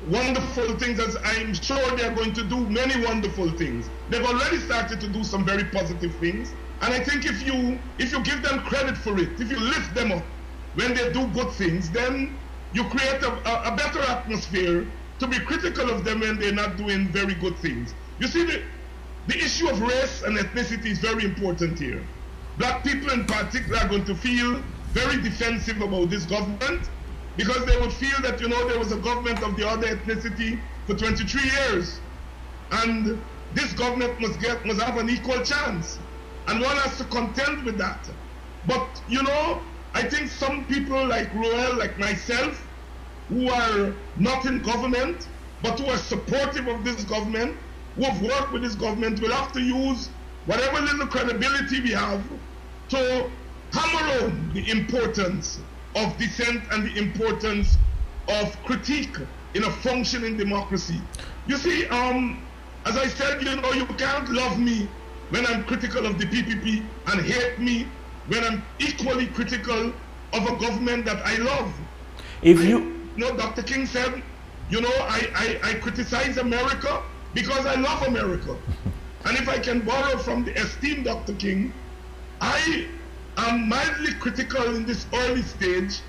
wonderful things, as I'm sure they are going to do many wonderful things. They've already started to do some very positive things. And I think if you give them credit for it, if you lift them up when they do good things, then you create a better atmosphere to be critical of them when they're not doing very good things. You see, the issue of race and ethnicity is very important here. Black people in particular are going to feel very defensive about this government because they would feel that, you know, there was a government of the other ethnicity for 23 years. And this government must have an equal chance. And one has to contend with that. But, you know, I think some people like Roel, like myself, who are not in government, but who are supportive of this government, who have worked with this government, will have to use whatever little credibility we have to hammer home the importance of dissent and the importance of critique in a functioning democracy. You see, as I said, you know, you can't love me when I'm critical of the PPP and hate me when I'm equally critical of a government that I love. You know, Dr. King said, you know, I criticize America because I love America. And if I can borrow from the esteemed Dr. King, I am mildly critical in this early stage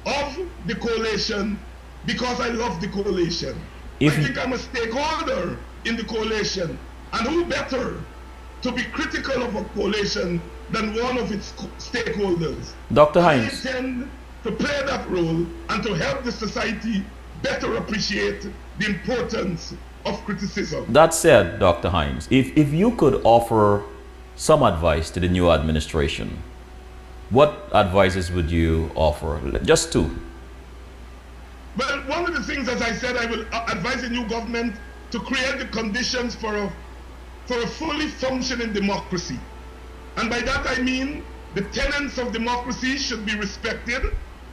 of the coalition because I love the coalition. I think I'm a stakeholder in the coalition. And who better to be critical of a coalition than one of its stakeholders? Dr. Hinds. I intend to play that role and to help the society better appreciate the importance of criticism. That said, Dr. Hinds, if you could offer some advice to the new administration, what advices would you offer? Just two. Well, one of the things, as I said, I will advise the new government to create the conditions for a fully functioning democracy. And by that I mean the tenets of democracy should be respected,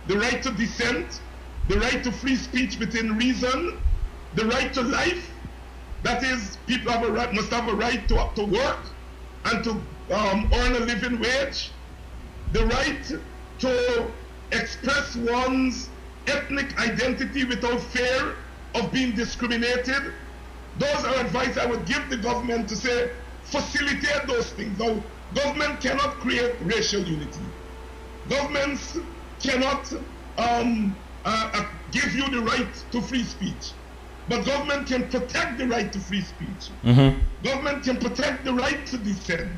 the right to dissent, the right to free speech within reason, the right to life, that is, people must have a right to work and to earn a living wage, the right to express one's ethnic identity without fear of being discriminated. Those are advice I would give the government to say, facilitate those things. Now, government cannot create racial unity. Governments cannot give you the right to free speech. But government can protect the right to free speech. Government can protect the right to dissent.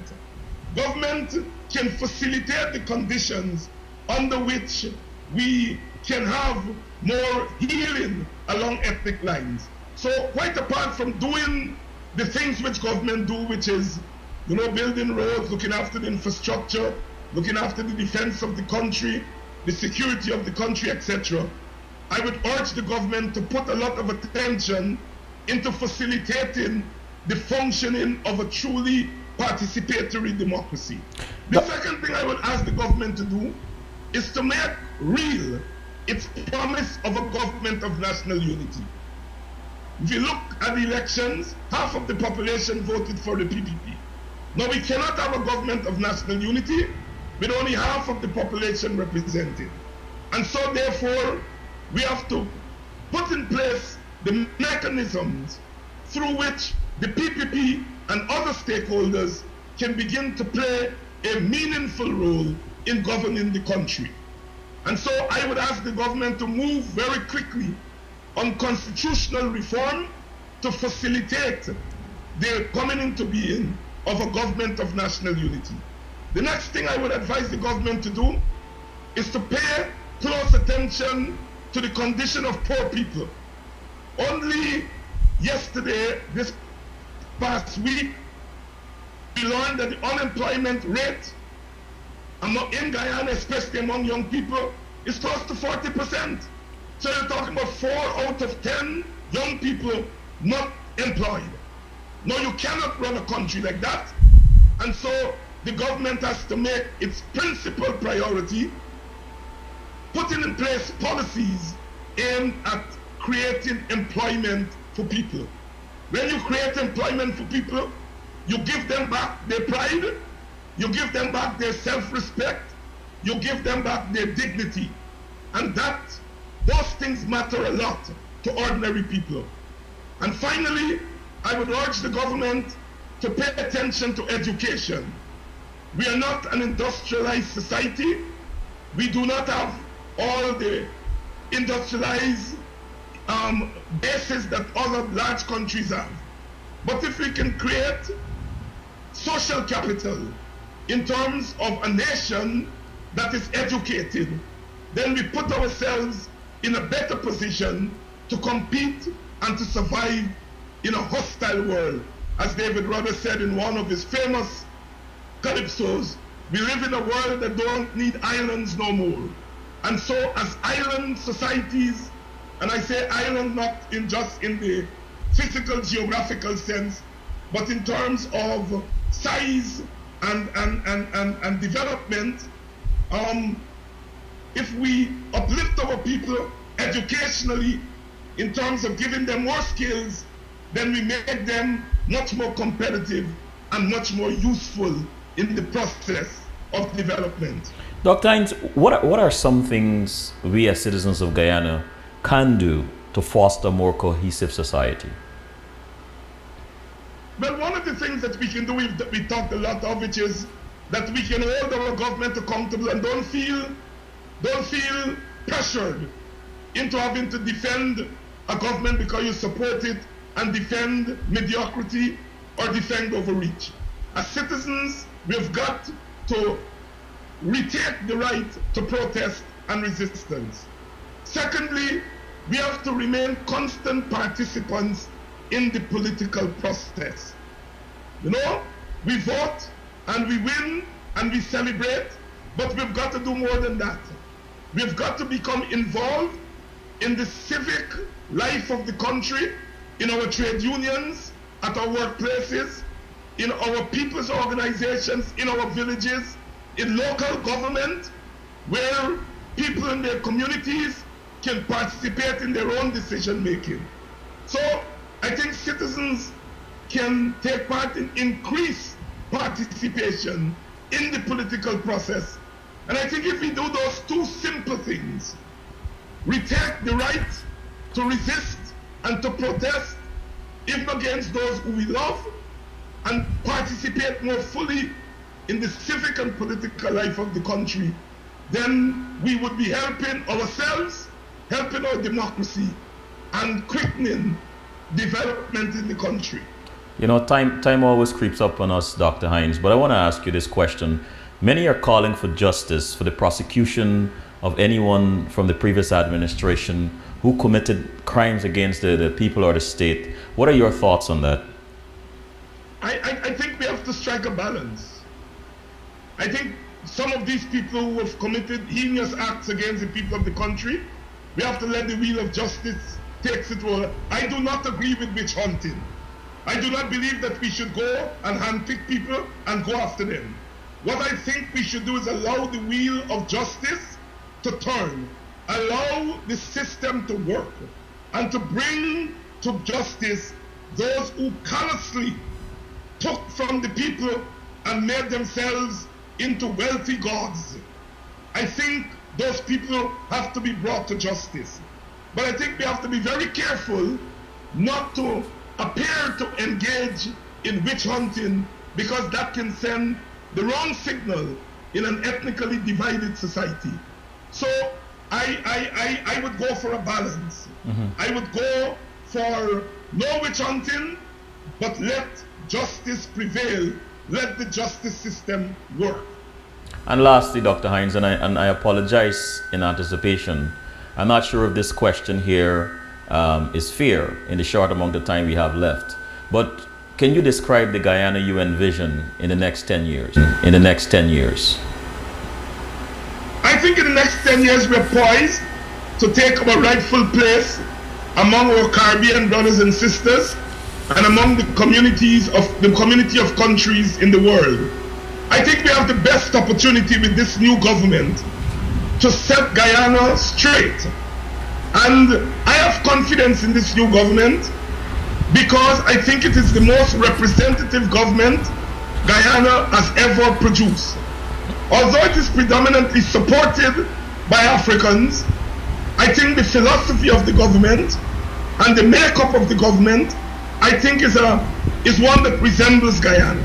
Government can facilitate the conditions under which we can have more healing along ethnic lines. So quite apart from doing the things which government do, which is, you know, building roads, looking after the infrastructure, looking after the defense of the country, the security of the country, etc., I would urge the government to put a lot of attention into facilitating the functioning of a truly participatory democracy. The second thing I would ask the government to do is to make real its promise of a government of national unity. If you look at the elections, half of the population voted for the PPP. Now we cannot have a government of national unity with only half of the population represented. And so therefore, we have to put in place the mechanisms through which the PPP and other stakeholders can begin to play a meaningful role in governing the country. And so I would ask the government to move very quickly on constitutional reform to facilitate the coming into being of a government of national unity. The next thing I would advise the government to do is to pay close attention to the condition of poor people. Only yesterday, this past week, we learned that the unemployment rate in Guyana, especially among young people, is close to 40%. So you're talking about 4 out of 10 young people not employed. No, you cannot run a country like that. And so the government has to make its principal priority putting in place policies aimed at creating employment for people. When you create employment for people, you give them back their pride, you give them back their self-respect, you give them back their dignity. And those things matter a lot to ordinary people. And finally, I would urge the government to pay attention to education. We are not an industrialized society. We do not have all the industrialized bases that other large countries have. But if we can create social capital in terms of a nation that is educated, then we put ourselves in a better position to compete and to survive in a hostile world. As David Rudder said in one of his famous calypsos, we live in a world that don't need islands no more. And so as island societies, and I say island not in just in the physical geographical sense, but in terms of size and development, if we uplift our people educationally in terms of giving them more skills, then we make them much more competitive and much more useful in the process of development. Dr. Hinds, what are some things we as citizens of Guyana can do to foster a more cohesive society? Well, one of the things that we can do, that we talked a lot of, which is that we can hold our government accountable and don't feel pressured into having to defend a government because you support it and defend mediocrity or defend overreach. As citizens, we've got to retake the right to protest and resistance. Secondly, we have to remain constant participants in the political process. You know, we vote and we win and we celebrate, but we've got to do more than that. We've got to become involved in the civic life of the country, in our trade unions, at our workplaces, in our people's organizations, in our villages, in local government, where people in their communities can participate in their own decision making. So I think citizens can take part in increased participation in the political process. And I think if we do those two simple things, retake the right to resist and to protest, even against those who we love, and participate more fully in the civic and political life of the country, then we would be helping ourselves, helping our democracy, and quickening development in the country. You know, time always creeps up on us, Dr. Hinds, but I want to ask you this question. Many are calling for justice for the prosecution of anyone from the previous administration who committed crimes against the people or the state. What are your thoughts on that? I think we have to strike a balance. I think some of these people who have committed heinous acts against the people of the country, we have to let the wheel of justice take its role. I do not agree with witch hunting. I do not believe that we should go and handpick people and go after them. What I think we should do is allow the wheel of justice to turn, allow the system to work, and to bring to justice those who callously took from the people and made themselves into wealthy gods. I think those people have to be brought to justice. But I think we have to be very careful not to appear to engage in witch hunting, because that can send the wrong signal in an ethnically divided society. So I would go for a balance. I would go for no witch hunting, but let justice prevail. Let the justice system work. And lastly, Dr. Hinds, and I apologize in anticipation, I'm not sure if this question here is fair in the short amount of time we have left, but can you describe the Guyana you envision in the next 10 years? In the next 10 years? I think in the next 10 years we're poised to take our rightful place among our Caribbean brothers and sisters and among the community of countries in the world. I think we have the best opportunity with this new government to set Guyana straight. And I have confidence in this new government because I think it is the most representative government Guyana has ever produced. Although it is predominantly supported by Africans, I think the philosophy of the government and the makeup of the government, I think is one that resembles Guyana.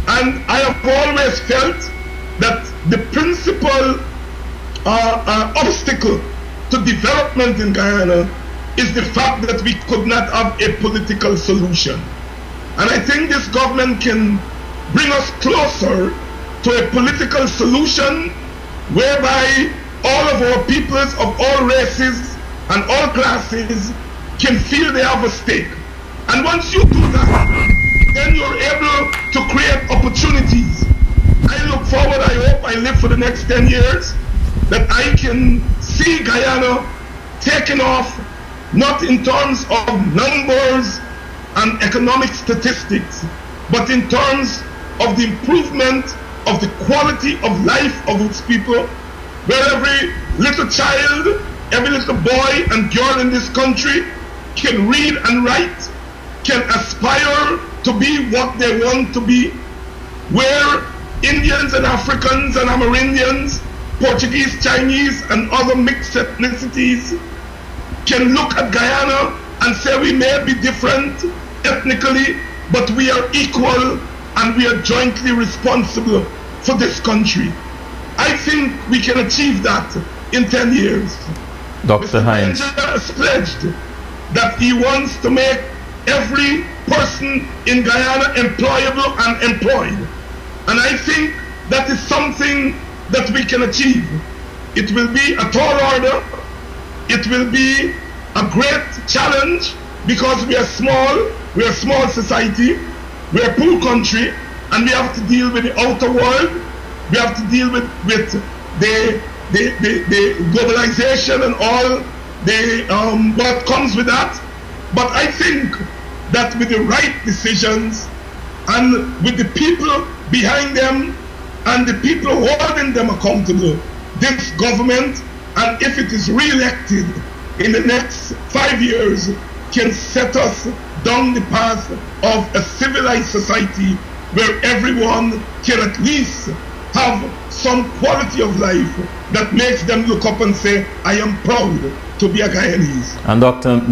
And I have always felt that the principal obstacle to development in Guyana is the fact that we could not have a political solution. And I think this government can bring us closer to a political solution whereby all of our peoples of all races and all classes can feel they have a stake. And once you do that, then you're able to create opportunities. I look forward, I hope I live for the next 10 years, that I can see Guyana taking off, not in terms of numbers and economic statistics, but in terms of the improvement of the quality of life of its people, where every little child, every little boy and girl in this country can read and write, can aspire to be what they want to be, where Indians and Africans and Amerindians, Portuguese, Chinese and other mixed ethnicities can look at Guyana and say we may be different ethnically, but we are equal and we are jointly responsible for this country. I think we can achieve that in 10 years. Dr. Hinds has pledged that he wants to make every person in Guyana employable and employed. And I think that is something that we can achieve. It will be a tall order. It will be a great challenge because we are a small society, we are a poor country, and we have to deal with the outer world. We have to deal with the globalization and all the what comes with that. But I think that with the right decisions and with the people behind them and the people holding them accountable, this government, and if it is re-elected in the next 5 years, can set us down the path of a civilized society where everyone can at least have some quality of life that makes them look up and say, I am proud to be a Guyanese. And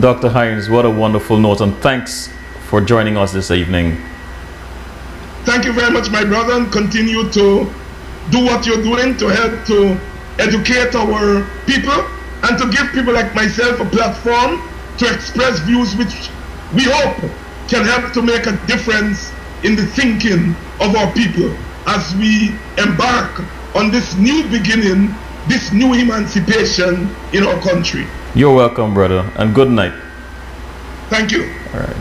Dr. Hinds, what a wonderful note, and thanks for joining us this evening. Thank you very much, my brother, and continue to do what you're doing to help to educate our people and to give people like myself a platform to express views which we hope can help to make a difference in the thinking of our people as we embark on this new beginning, this new emancipation in our country. You're welcome, brother, and good night. Thank you. All right.